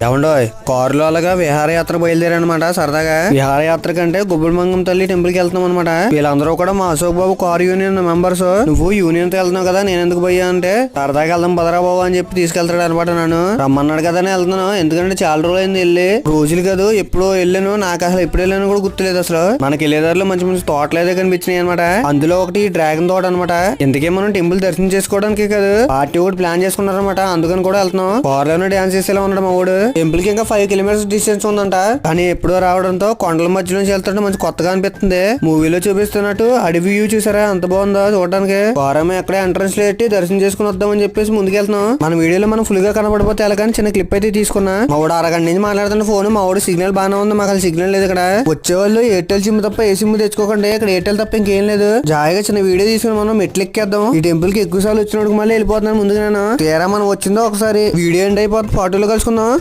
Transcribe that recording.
ఏమండో కారులో అలాగా విహారయాత్ర బయలుదేరనమాట. సరదాగా విహారయాత్ర కంటే గుబ్బడిమంగం తల్లి టెంపుల్ కి వెళ్తున్నాం అనమాట. వీళ్ళందరూ కూడా మా అశోక్ బాబు కారు యూనియన్ మెంబర్స్. నువ్వు యూనియన్ తో వెళ్తున్నావు కదా, నేను ఎందుకు పోయా అంటే సరదాగా వెళ్దాం బదరా బాబు అని చెప్పి తీసుకెళ్తాడు అనమాట. నన్ను రమ్మన్నాడు కదా అని వెళ్తున్నాను. ఎందుకంటే చాలా రోజులు అయింది వెళ్ళి, రోజులు కాదు ఎప్పుడో వెళ్ళాను. నాకు అసలు ఎప్పుడు వెళ్ళాను కూడా గుర్తులేదు. అసలు మనకి వెళ్ళేదారిలో మంచి మంచి తోటలు అయితే కనిపించినాయి అనమాట. అందులో ఒకటి డ్రాగన్ తోట అనమాట. ఎందుకే మనం టెంపుల్ దర్శనం చేసుకోవడానికి కాదు, పార్టీ కూడా ప్లాన్ చేసుకున్నారనమాట. అందుకని కూడా వెళ్తున్నాం. కారులోనే డాన్స్ చేసేలా ఉన్నాడు మా వాడు. టెంపుల్ కి ఇంకా 5 కిలోమీటర్స్ డిస్టెన్స్ ఉందంట. కానీ ఎప్పుడో రావడంతో కొండల మధ్యలో నుంచి వెళ్తుంటే మంచి కొత్తగా అనిపిస్తుంది. మూవీలో చూపిస్తున్నట్టు అడవి వ్యూ చూసారా అంత బాగుందో చూడడానికి. వారమే ఎక్కడే ఎంట్రన్స్ లో పెట్టి దర్శనం చేసుకుని వద్దామని చెప్పేసి ముందుకెళ్తున్నాం. మన వీడియోలో మనం ఫుల్ గా కనబడిపోతే ఎలాగని చిన్న క్లిప్ అయితే తీసుకున్నా. మా వాడు అరగంట నుంచి మాట్లాడుతున్న ఫోన్. మా వాడు సిగ్నల్ బాగానే ఉంది, మాకు సిగ్నల్ లేదు ఇక్కడ. వచ్చేవాళ్ళు ఎయిర్టెల్ సిమ్ తప్ప ఏ సిమ్ తెచ్చుకోకండి, ఇక్కడ ఎయిర్టెల్ తప్ప ఇంకేం లేదు. జాయిగా చిన్న వీడియో తీసుకుని మనం మెట్లు ఎక్కేద్దాం. ఈ టెంపుల్ కి ఎక్కువ సార్లు వచ్చినప్పుడు మళ్ళీ వెళ్ళిపోతున్నాను ముందుగా. నేను తీరా మనం వచ్చిందో ఒకసారి వీడియో ఎండ్ అయిపోతే ఫోటోలో కలుసుకుందాం.